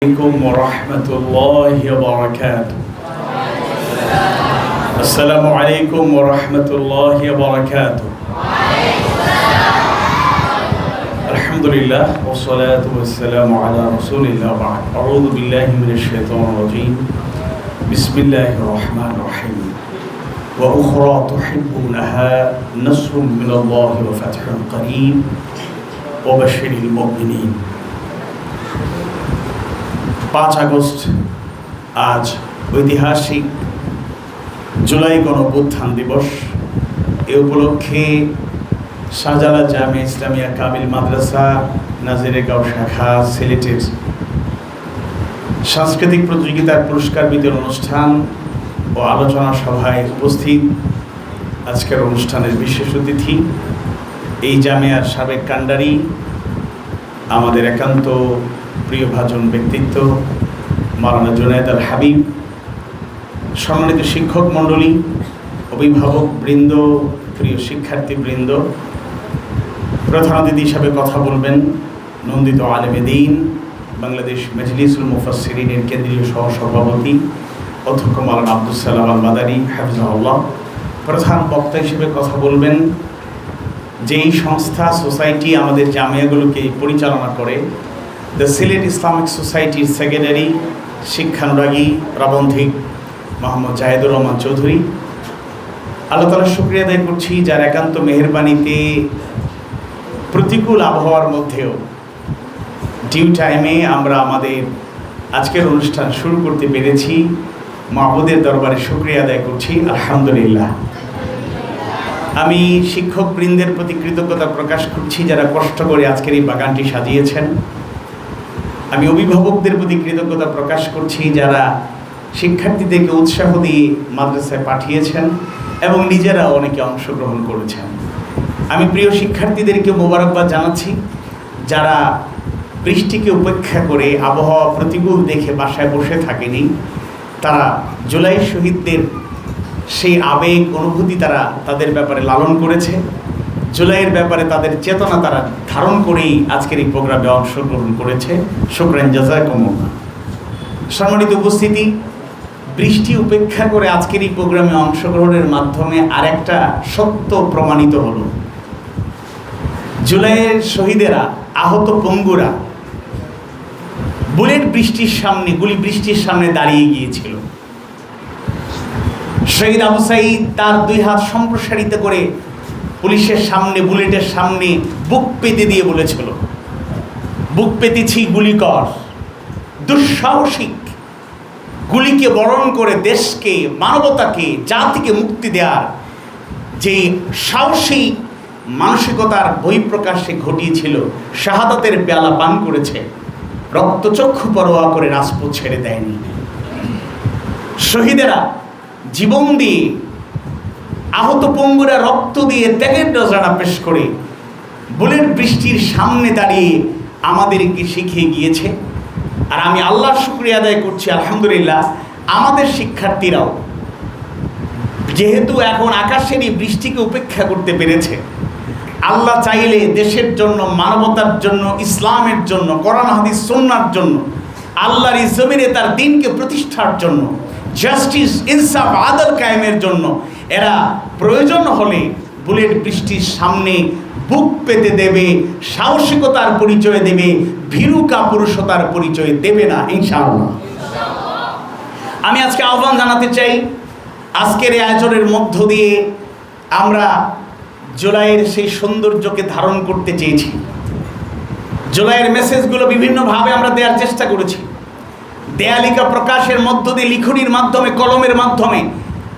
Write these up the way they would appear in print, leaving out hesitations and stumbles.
عليكم ورحمة الله وبركاته. السلام عليكم ورحمة الله وبركاته. الحمد لله والصلاة والسلام على رسول الله وبعد. أعوذ بالله من الشيطان الرجيم. بسم الله الرحمن الرحيم. وأخرى تحبونها نصر من الله وفتح قريب وبشر المؤمنين. 5 August আজ ঐতিহাসিক জুলাই গণঅভ্যুত্থান দিবস। এ উপলক্ষে শাহজালাল জামিয়া ইসলামিয়া কামিল মাদ্রাসা নাজিরেগাঁও শাখা সিলেটের সাংস্কৃতিক প্রতিযোগিতার পুরস্কার বিতরণ অনুষ্ঠান ও আলোচনা সভায় উপস্থিত আজকের অনুষ্ঠানের বিশেষ অতিথি এই জামিয়ার সাবেক কান্ডারি, আমাদের একান্ত প্রিয়ভাজন ব্যক্তিত্ব মাওলানা জুনায়েদ আল হাবিব, সম্মানিত শিক্ষক মণ্ডলী, অভিভাবক বৃন্দ, প্রিয় শিক্ষার্থী বৃন্দ, প্রধান অতিথি হিসাবে কথা বলবেন নন্দিত আলেমে দ্বীন বাংলাদেশ মজলিসুল মুফাসসিরিনের কেন্দ্রীয় সহসভাপতি অধ্যক্ষ মাওলানা আব্দুস সালাম আল মাদানী হাফিজাহুল্লাহ। প্রধান বক্তা হিসেবে কথা বলবেন যেই সংস্থা সোসাইটি আমাদের জামিয়াগুলোকে পরিচালনা করে, দ্য সিলেট ইসলামিক সোসাইটির সেক্রেটারি শিক্ষানুরাগী প্রাবন্ধিক মোহাম্মদ জাহিদুর রহমান চৌধুরী। আল্লাহ তাআলার শুকরিয়া আদায় করছি যার একান্ত মেহেরবানিতে প্রতিকূল আবহাওয়ার মধ্যেও ডিউ টাইমে আমরা আমাদের আজকের অনুষ্ঠান শুরু করতে পেরেছি। মাহবুদের দরবারে শুকরিয়া আদায় করছি, আলহামদুলিল্লাহ। আমি শিক্ষকবৃন্দের প্রতি কৃতজ্ঞতা প্রকাশ করছি যারা কষ্ট করে আজকের এই বাগানটি সাজিয়েছেন। আমি অভিভাবকদের প্রতি কৃতজ্ঞতা প্রকাশ করছি যারা শিক্ষার্থীদেরকে উৎসাহ দিয়ে মাদ্রাসায় পাঠিয়েছেন এবং নিজেরাও অনেকে অংশগ্রহণ করেছেন। আমি প্রিয় শিক্ষার্থীদেরকে মোবারকবাদ জানাচ্ছি যারা বৃষ্টিকে উপেক্ষা করে আবহাওয়া প্রতিকূল দেখে বাসায় বসে থাকেনি। তারা জুলাই শহীদদের সেই আবেগ অনুভূতি তারা তাদের ব্যাপারে লালন করেছে, জুলাইয়ের ব্যাপারে তাদের চেতনা তারা ধারণ করেই আজকের এই প্রোগ্রামে অংশগ্রহণ করেছে। শুকরান জাযাকুমুল্লাহ। সম্মানিত উপস্থিতি, বৃষ্টি উপেক্ষা করে আজকের এই প্রোগ্রামে অংশগ্রহণের মাধ্যমে আরেকটা সত্য প্রমাণিত হলো। জুলাইয়ের শহীদেরা, আহত পঙ্গুরা বুলেট বৃষ্টির সামনে, গুলি বৃষ্টির সামনে দাঁড়িয়ে গিয়েছিল। শহীদ আবু সাঈদ তার 2 হাত সম্প্রসারিত করে পুলিশের সামনে, বুলেটের সামনে বুক পেতে দিয়ে বলেছিল, বুক পেতেছি, গুলি কর। দুঃসাহসিক গুলিকে বরণ করে দেশকে, মানবতাকে, জাতিকে মুক্তি দেওয়ার যে সাহসী মানসিকতার বহিঃপ্রকাশে ঘটিয়েছিল, শাহাদাতের পেয়ালা পান করেছে, রক্তচক্ষু পরোয়া করে রাজপথ ছেড়ে দেয়নি। শহীদেরা জীবন দিয়ে, আহত পঙ্গুরা রক্ত দিয়ে ত্যাগের নজরানা পেশ করে বুলেট বৃষ্টির সামনে দাঁড়িয়ে আমাদেরকে শিখিয়ে গিয়েছে। আর আমি আল্লাহর শুকরিয়া আদায় করছি, আলহামদুলিল্লাহ, আমাদের শিক্ষার্থীরাও যেহেতু এখন আকাশের এই বৃষ্টিকে উপেক্ষা করতে পেরেছে, আল্লাহ চাইলে দেশের জন্য, মানবতার জন্য, ইসলামের জন্য, কোরআন হাদিস সুন্নাহর জন্য, আল্লাহর এই জমিনে তার দ্বীনকে প্রতিষ্ঠার জন্য, জাস্টিস, ইনসাফ, আদল কায়েমের জন্য এরা প্রয়োজন হলে বুলেট বৃষ্টির সামনে বুক পেতে দেবে, সাহসিকতার পরিচয় দেবে, ভীরু কাপুরুষতার পরিচয় দেবে না, ইনশাআল্লাহ। আমি আজকে আহ্বান জানাতে চাই, আজকের এই আয়োজনের মধ্য দিয়ে আমরা জুলাইয়ের সেই সৌন্দর্যকে ধারণ করতে চেয়েছি। জুলাইয়ের মেসেজগুলো বিভিন্নভাবে আমরা দেওয়ার চেষ্টা করেছি। দেয়ালিকা প্রকাশের মধ্য দিয়ে, লিখনির মাধ্যমে, কলমের মাধ্যমে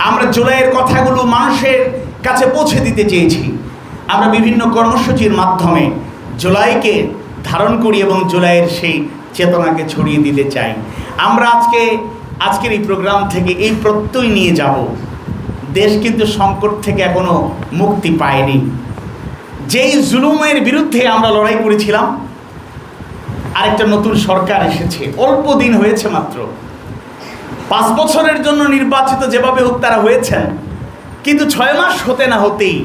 আমরা জুলাইয়ের কথাগুলো মানুষের কাছে পৌঁছে দিতে চেয়েছি। আমরা বিভিন্ন কর্মসূচির মাধ্যমে জুলাইকে ধারণ করি এবং জুলাইয়ের সেই চেতনাকে ছড়িয়ে দিতে চাই। আমরা আজকের এই প্রোগ্রাম থেকে এই প্রত্যয় নিয়ে যাব, দেশ কিন্তু সংকট থেকে এখনো মুক্তি পায়নি। যেই জুলুমের বিরুদ্ধে আমরা লড়াই করেছিলাম, আরেকটা নতুন সরকার এসেছে, অল্প দিন হয়েছে মাত্র, 5 বছরের জন্য নির্বাচিত যেভাবে হোক তারা হয়েছেন, কিন্তু 6 মাস হতে না হতেই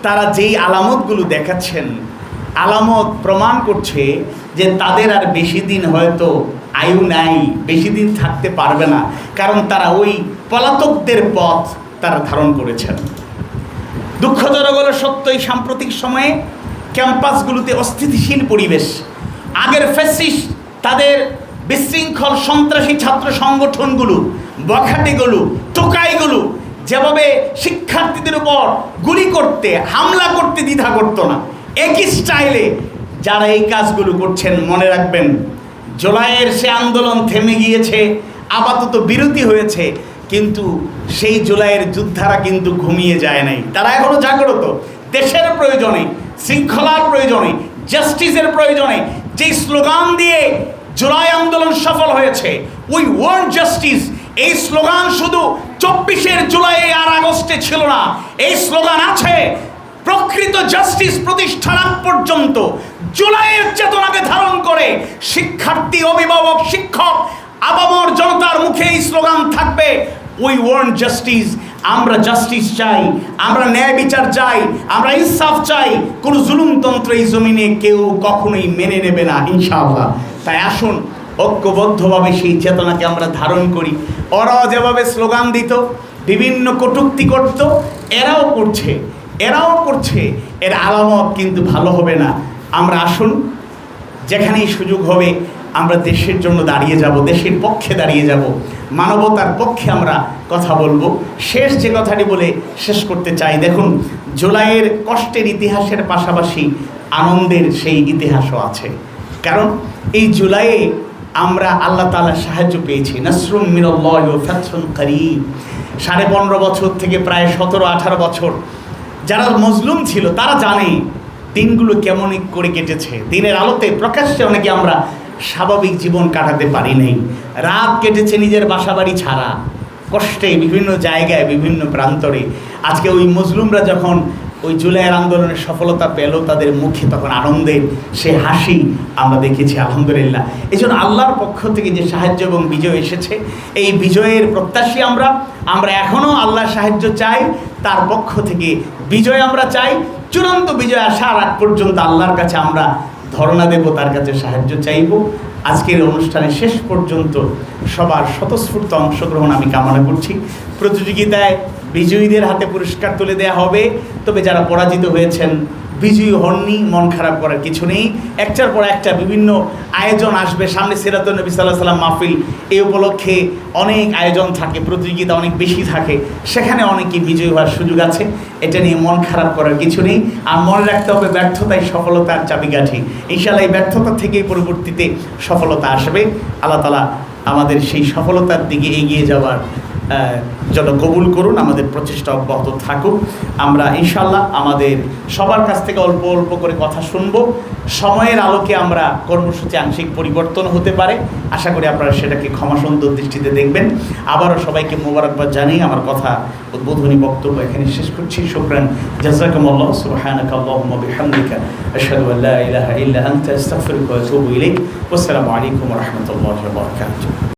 তারা যেই আলামতগুলো দেখাচ্ছেন, আলামত প্রমাণ করছে যে তাদের আর বেশি দিন হয়তো আয়ু নাই, বেশি দিন থাকতে পারবে না, কারণ তারা ওই পলাতকদের পথ তারা ধারণ করেছেন। দুঃখজনক হলো সত্যই সাম্প্রতিক সময়ে ক্যাম্পাসগুলোতে অস্থিতিশীল পরিবেশ। আগের ফ্যাসিস্ট তাদের বিশৃঙ্খল সন্ত্রাসী ছাত্র সংগঠনগুলো, বখাটেগুলো, টোকাইগুলো যেভাবে শিক্ষার্থীদের উপর গুলি করতে, হামলা করতে দ্বিধা করতো না, একই স্টাইলে যারা এই কাজগুলো করছেন, মনে রাখবেন জুলাইয়ের সে আন্দোলন থেমে গিয়েছে, আপাতত বিরতি হয়েছে, কিন্তু সেই জুলাইয়ের যোদ্ধারা কিন্তু ঘুমিয়ে যায় নাই। তারা এখনো জাগ্রত। দেশের প্রয়োজনে, শৃঙ্খলার প্রয়োজনে, জাস্টিসের প্রয়োজনে যেই স্লোগান দিয়ে জুলাই আন্দোলন সফল হয়েছে, উই ওয়ান্ট জাস্টিস, এই স্লোগান শুধু 24 জুলাই আর আগস্টে ছিল না, এই স্লোগান আছে প্রকৃত জাস্টিস প্রতিষ্ঠার আগ পর্যন্ত। জুলাইয়ের চেতনাকে ধারণ করে শিক্ষার্থী, অভিভাবক, শিক্ষক, আপামর জনতার মুখে এই স্লোগান থাকবে, উই ওয়ান্ট জাস্টিস। আমরা জাস্টিস চাই, আমরা ন্যায় বিচার চাই, আমরা ইনসাফ চাই। কোনো জুলুমতন্ত্র এই জমিনে কেউ কখনোই মেনে নেবে না ইনশাআল্লাহ। তাই আসুন ঐক্যবদ্ধভাবে সেই চেতনাকে আমরা ধারণ করি। ওরাও যেভাবে স্লোগান দিত, বিভিন্ন কটূক্তি করত, এরাও করছে, এর আলামত কিন্তু ভালো হবে না। আমরা আসুন যেখানেই সুযোগ হবে আমরা দেশের জন্য দাঁড়িয়ে যাব, দেশের পক্ষে দাঁড়িয়ে যাব, মানবতার পক্ষে আমরা কথা বলবো। শেষ যে কথাটি বলে শেষ করতে চাই, দেখুন জুলাইয়ের কষ্টের ইতিহাসের পাশাপাশি আনন্দের সেই ইতিহাসও আছে। কারণ এই জুলাইয়ে আমরা আল্লাহ তাআলার সাহায্য পেয়েছি, নাসরুম মিনাল্লাহি ওয়া ফাতহুন করিব। 15.5 বছর থেকে প্রায় 17-18 বছর যারা মজলুম ছিল তারা জানে দিনগুলো কেমন করে কেটেছে। দিনের আলোতে প্রকাশ্যে অনেকে আমরা স্বাভাবিক জীবন কাটাতে পারি নাই। রাত কেটেছে নিজের বাসাবাড়ি ছাড়া, কষ্টে, বিভিন্ন জায়গায়, বিভিন্ন প্রান্তরে। আজকে ওই মজলুমরা যখন ওই জুলাইয়ের আন্দোলনের সফলতা পেল, তাদের মুখে তখন আনন্দের সে হাসি আমরা দেখেছি, আলহামদুলিল্লাহ। এই জন্য আল্লাহর পক্ষ থেকে যে সাহায্য এবং বিজয় এসেছে, এই বিজয়ের প্রত্যাশী আমরা এখনও আল্লাহর সাহায্য চাই, তার পক্ষ থেকে বিজয় আমরা চাই। চূড়ান্ত বিজয় আসার আগ পর্যন্ত আল্লাহর কাছে আমরা ধরনা দেব, তার কাছে সাহায্য চাইব। আজকের অনুষ্ঠানে শেষ পর্যন্ত সবার স্বতঃস্ফূর্ত অংশগ্রহণ আমি কামনা করছি। প্রতিযোগিতায় বিজয়ীদের হাতে পুরস্কার তুলে দেওয়া হবে, তবে যারা পরাজিত হয়েছেন, বিজয়ী হননি, মন খারাপ করার কিছু নেই। একটার পর একটা বিভিন্ন আয়োজন আসবে সামনে। সিরাতুন নবী সাল্লাল্লাহু আলাইহি ওয়াসাল্লাম মাহফিল, এই উপলক্ষে অনেক আয়োজন থাকে, প্রতিযোগিতা অনেক বেশি থাকে, সেখানে অনেকেই বিজয়ী হওয়ার সুযোগ আছে। এটা নিয়ে মন খারাপ করার কিছু নেই। আর মনে রাখতে হবে, ব্যর্থতাই সফলতার চাবিকাঠি। ইনশাআল্লাহ এই ব্যর্থতা থেকেই পরবর্তীতে সফলতা আসবে। আল্লাহ তাআলা আমাদের সেই সফলতার দিকে এগিয়ে যাওয়ার জন্য কবুল করুন, আমাদের প্রচেষ্টা অব্যাহত থাকুক। আমরা ইনশাআল্লাহ আমাদের সবার কাছ থেকে অল্প অল্প করে কথা শুনবো। সময়ের আলোকে আমরা কর্মসূচি আংশিক পরিবর্তন হতে পারে, আশা করি আপনারা সেটাকে ক্ষমাসুন্দর দৃষ্টিতে দেখবেন। আবারও সবাইকে মোবারকবাদ জানিয়ে আমার কথা, উদ্বোধনী বক্তব্য এখানে শেষ করছি। শুকরান, জাযাকুমুল্লাহ, সুবহানাকা আল্লাহুম্মা বিহামদিকা, আশহাদু আল্লা ইলাহা ইল্লা আনতা, আস্তাগফিরুকা ওয়া আতুবু ইলাইক। ওয়াসসালামু আলাইকুম ওয়া রাহমাতুল্লাহি ওয়া বারাকাতুহু।